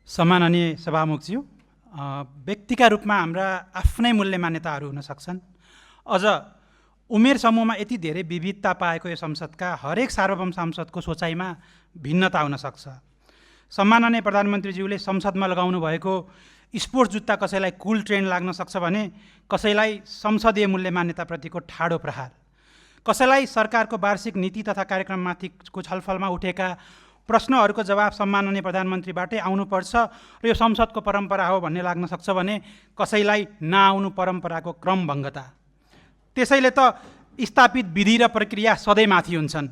सम्माननीय सभामुखज्यू, व्यक्तिका रूपमा हाम्रा आफ्नै मूल्य मान्यताहरू हुन सक्छन्। अझ उमेर समूहमा यति धेरै विविधता पाएको यो संसदका हरेक सार्वभौम सांसदको सोचाइमा भिन्नता हुन सक्छ। सम्माननीय प्रधानमन्त्रीज्यूले संसदमा लगाउनु भएको स्पोर्ट्स जुत्ता कसैलाई कुल ट्रेन्ड लाग्न सक्छ भने कसैलाई संसदीय मूल्य मान्यताप्रतिको ठाडो प्रहार, कसैलाई सरकारको वार्षिक नीति तथा कार्यक्रममाथिको छलफलमा उठेका प्रश्नहरूको जवाब सम्माननीय प्रधानमन्त्रीबाटै आउनुपर्छ र यो संसदको परम्परा हो भन्ने लाग्न सक्छ भने कसैलाई नआउनु परम्पराको क्रमभङ्गता। त्यसैले त स्थापित विधि र प्रक्रिया सधैँ माथि हुन्छन्।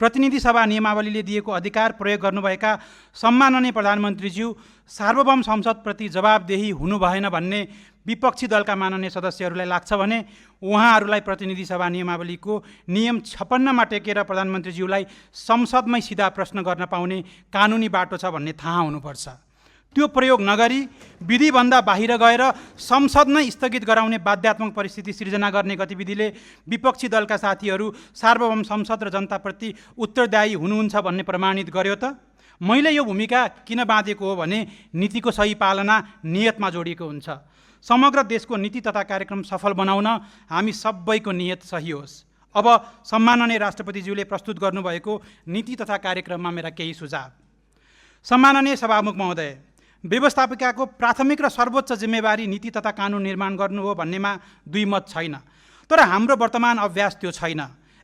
प्रतिनिधि सभा नियमावलीले दिएको अधिकार प्रयोग गर्नुभएका सम्माननीय प्रधानमन्त्रीज्यू सार्वभौम संसदप्रति जवाबदेही हुनु भएन भन्ने विपक्षी दलका माननीय सदस्यहरूलाई लाग्छ भने उहाँहरूलाई प्रतिनिधि सभा नियमावलीको नियम 56मा टेकेर प्रधानमन्त्रीज्यूलाई संसदमै सिधा प्रश्न गर्न पाउने कानुनी बाटो छ भन्ने थाहा हुनुपर्छ। त्यो प्रयोग नगरी विधिभन्दा बाहिर गएर संसद नै स्थगित गराउने बाध्यात्मक परिस्थिति सिर्जना गर्ने गतिविधिले विपक्षी दलका साथीहरू सार्वभौम संसद र जनताप्रति उत्तरदायी हुनुहुन्छ भन्ने प्रमाणित गर्यो त। मैले यो भूमिका किन बाँधेको हो भने नीतिको सही पालना नियतमा जोडिएको हुन्छ। समग्र देशको नीति तथा कार्यक्रम सफल बनाउन हामी सबैको नियत सही होस्। अब सम्माननीय राष्ट्रपतिज्यूले प्रस्तुत गर्नुभएको नीति तथा कार्यक्रममा मेरा केही सुझाव। सम्माननीय सभामुख महोदय, व्यवस्थापिकाको प्राथमिक र सर्वोच्च जिम्मेवारी नीति तथा कानुन निर्माण गर्नु हो भन्नेमा दुई मत छैन, तर हाम्रो वर्तमान अभ्यास त्यो छैन।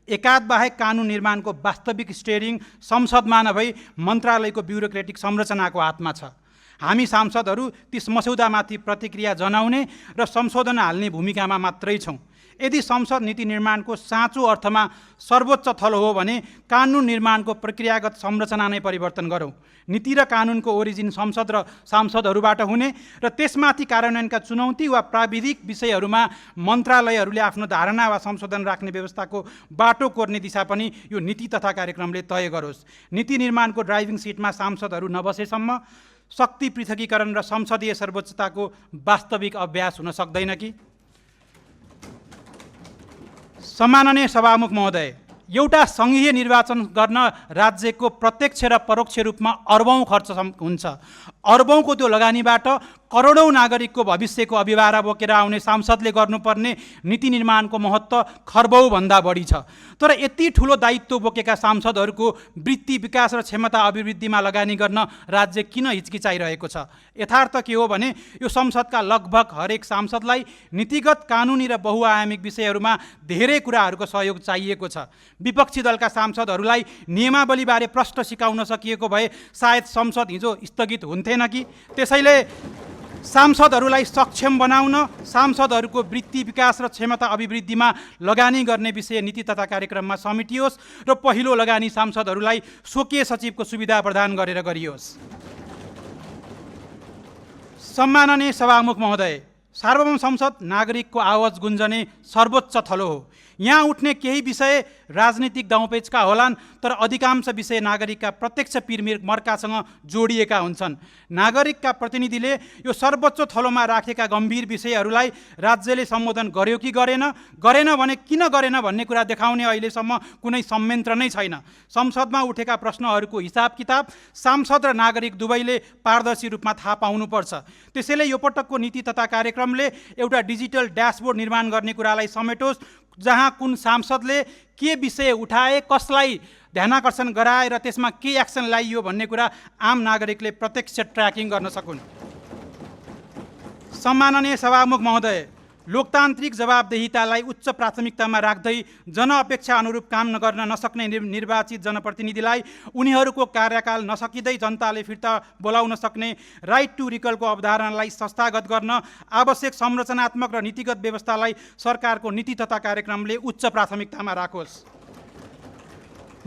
एकाध बाहेक कानुन निर्माणको वास्तविक स्टेयरिङ संसदमा नभई मन्त्रालयको ब्युरोक्रेटिक संरचनाको हातमा छ। हामी सांसदहरू त्यस मस्यौदामाथि प्रतिक्रिया जनाउने र संशोधन हाल्ने भूमिकामा मात्रै छौँ। यदि संसद नीति निर्माणको साँचो अर्थमा सर्वोच्च थलो हो भने कानुन निर्माणको प्रक्रियागत संरचना नै परिवर्तन गरौँ। नीति र कानुनको ओरिजिन संसद र सांसदहरूबाट हुने र त्यसमाथि कार्यान्वयनका चुनौती वा प्राविधिक विषयहरूमा मन्त्रालयहरूले आफ्नो धारणा वा संशोधन राख्ने व्यवस्थाको बाटो कोर्ने दिशा पनि यो नीति तथा कार्यक्रमले तय गरोस्। नीति निर्माणको ड्राइभिङ सिटमा सांसदहरू नबसेसम्म शक्ति पृथकीकरण र संसदीय सर्वोच्चताको वास्तविक अभ्यास हुन सक्दैन कि? सम्माननीय सभामुख महोदय, एउटा सङ्घीय निर्वाचन गर्न राज्यको प्रत्यक्ष र परोक्ष रूपमा अर्बौँ खर्च हुन्छ। अर्बौँको त्यो लगानीबाट करोडौँ नागरिकको भविष्यको अभिभारा बोकेर आउने सांसदले गर्नुपर्ने नीति निर्माणको महत्त्व खर्बौँभन्दा बढी छ। तर यति ठुलो दायित्व बोकेका सांसदहरूको वृत्ति विकास र क्षमता अभिवृद्धिमा लगानी गर्न राज्य किन हिचकिचाइरहेको छ? यथार्थ के हो भने यो संसदका लगभग हरेक सांसदलाई नीतिगत, कानुनी र बहुआयामिक विषयहरूमा धेरै कुराहरूको सहयोग चाहिएको छ। विपक्षी दलका सांसदहरूलाई नियमावलीबारे प्रश्न सिकाउन सकिएको भए सायद संसद हिजो स्थगित हुन्थेन कि? त्यसैले सांसदहरूलाई सक्षम बनाउन, सांसदहरूको वृत्ति विकास र क्षमता अभिवृद्धिमा लगानी गर्ने विषय नीति तथा कार्यक्रममा समेटियोस् र पहिलो लगानी सांसदहरूलाई स्वकीय सचिवको सुविधा प्रदान गरेर गरियोस्। सम्माननीय सभामुख महोदय, सार्वभौम संसद नागरिकको आवाज गुन्जने सर्वोच्च थलो हो। यहाँ उठ्ने केही विषय राजनीतिक दाउपेचका होलान्, तर अधिकांश विषय नागरिकका प्रत्यक्ष पिरमिर मर्कासँग जोडिएका हुन्छन्। नागरिकका प्रतिनिधिले यो सर्वोच्च थलोमा राखेका गम्भीर विषयहरूलाई राज्यले सम्बोधन गर्यो कि गरेन भने किन गरेन भन्ने कुरा देखाउने अहिलेसम्म कुनै संयन्त्र नै छैन। संसदमा उठेका प्रश्नहरूको हिसाब किताब सांसद र नागरिक दुवैले पारदर्शी रूपमा थाहा पाउनुपर्छ। त्यसैले यो पटकको नीति तथा कार्यक्रमले एउटा डिजिटल ड्यासबोर्ड निर्माण गर्ने कुरालाई समेटोस्, जहाँ कुन सांसदले के विषय उठाए, कसलाई ध्यानाकर्षण गराए र त्यसमा के एक्सन लाइयो भन्ने कुरा आम नागरिकले प्रत्यक्ष ट्र्याकिङ गर्न सकुन्। सम्माननीय सभामुख महोदय, लोकतान्त्रिक जवाबदेहितालाई उच्च प्राथमिकतामा राख्दै जनअपेक्षा अनुरूप काम गर्न नसक्ने निर्वाचित जनप्रतिनिधिलाई उनीहरूको कार्यकाल नसकिँदै जनताले फिर्ता बोलाउन सक्ने राइट टु रिकलको अवधारणालाई संस्थागत गर्न आवश्यक संरचनात्मक र नीतिगत व्यवस्थालाई सरकारको नीति तथा कार्यक्रमले उच्च प्राथमिकतामा राखोस्।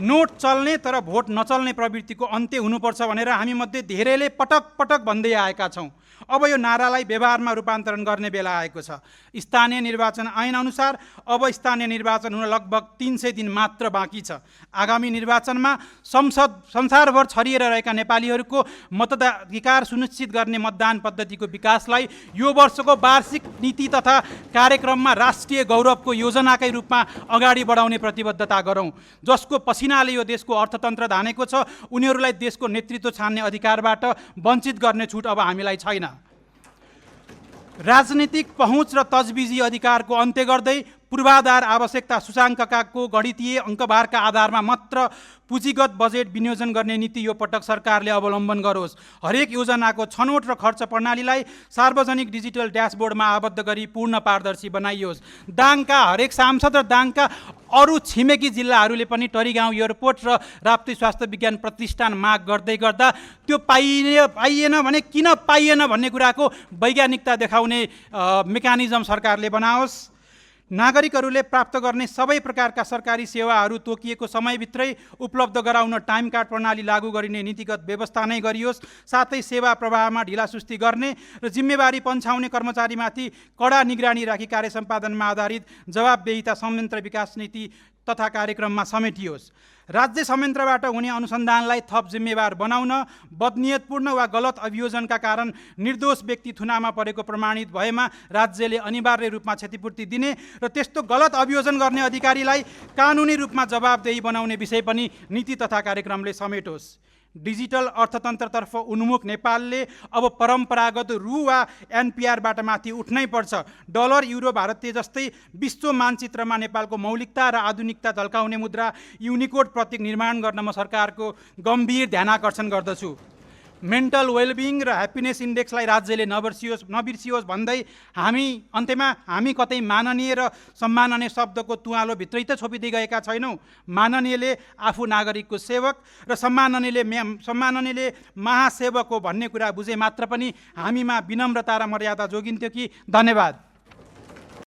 नोट चल्ने तर भोट नचल्ने प्रवृत्तिको अन्त्य हुनुपर्छ भनेर हामीमध्ये धेरैले पटक पटक भन्दै आएका छौँ। अब यो नारालाई व्यवहारमा रूपान्तरण गर्ने बेला आएको छ। स्थानीय निर्वाचन ऐन अनुसार अब स्थानीय निर्वाचन हुन लगभग 300 दिन मात्र बाँकी छ। आगामी निर्वाचनमा संसारभर छरिएर रहेका नेपालीहरूको मताधिकार सुनिश्चित गर्ने मतदान पद्धतिको विकासलाई यो वर्षको वार्षिक नीति तथा कार्यक्रममा राष्ट्रिय गौरवको योजनाकै रूपमा अगाडि बढाउने प्रतिबद्धता गरौँ, जसको पसिना किनाले यो देशको अर्थतन्त्र धानेको छ, उनीहरूलाई देशको नेतृत्व छान्ने अधिकारबाट वञ्चित गर्ने छुट अब हामीलाई छैन। राजनीतिक पहुँच र तजबिजी अधिकारको अन्त्य गर्दै पूर्वाधार आवश्यकता सूचाङ्कको गणितीय अङ्कभारका आधारमा मात्र पुँजीगत बजेट विनियोजन गर्ने नीति यो पटक सरकारले अवलम्बन गरोस्। हरेक योजनाको छनौट र खर्च प्रणालीलाई सार्वजनिक डिजिटल ड्यासबोर्डमा आबद्ध गरी पूर्ण पारदर्शी बनाइयोस्। दाङका हरेक सांसद र दाङका अरू छिमेकी जिल्लाहरूले पनि टरीगाउँ एयरपोर्ट र राप्ती स्वास्थ्य विज्ञान प्रतिष्ठान माग गर्दै गर्दा त्यो पाइएन भने किन पाइएन भन्ने कुराको वैज्ञानिकता देखाउने मेकानिजम सरकारले बनाओस्। नागरिकहरूले प्राप्त गर्ने सबै प्रकारका सरकारी सेवाहरू तोकिएको समयभित्रै उपलब्ध गराउन टाइम कार्ड प्रणाली लागू गरिने नीतिगत व्यवस्था नै गरियोस्। साथै सेवा प्रवाहमा ढिलासुस्ती गर्ने र जिम्मेवारी पन्छाउने कर्मचारीमाथि कडा निगरानी राखी कार्य सम्पादनमा आधारित जवाबदेहिता संयन्त्र विकास नीति तथा कार्यक्रममा समेटियोस्। राज्य संयन्त्रबाट हुने अनुसन्धानलाई थप जिम्मेवार बनाउन, बदनियतपूर्ण वा गलत अभियोजनका कारण निर्दोष व्यक्ति थुनामा परेको प्रमाणित भएमा राज्यले अनिवार्य रूपमा क्षतिपूर्ति दिने र त्यस्तो गलत अभियोजन गर्ने अधिकारीलाई कानुनी रूपमा जवाबदेही बनाउने विषय पनि नीति तथा कार्यक्रमले समेटोस्। डिजिटल अर्थतन्त्रतर्फ उन्मुख नेपालले अब परम्परागत रु वा एनपिआरबाट माथि उठ्नै पर्छ। डलर, युरो, भारतीय जस्तै विश्व मानचित्रमा नेपालको मौलिकता र आधुनिकता झल्काउने मुद्रा युनिकोड प्रतीक निर्माण गर्न म सरकारको गम्भीर ध्यानाकर्षण गर्दछु। मेन्टल वेलबिङ र ह्याप्पिनेस इन्डेक्सलाई राज्यले नबिर्सियोस् भन्दै अन्त्यमा हामी कतै माननीय र सम्माननीय शब्दको तुवालो भित्रै त छोपिँदै गएका छैनौँ। माननीयले आफू नागरिकको सेवक र सम्माननीयले महासेवक हो भन्ने कुरा बुझे मात्र पनि हामीमा विनम्रता र मर्यादा जोगिन्थ्यो कि। धन्यवाद।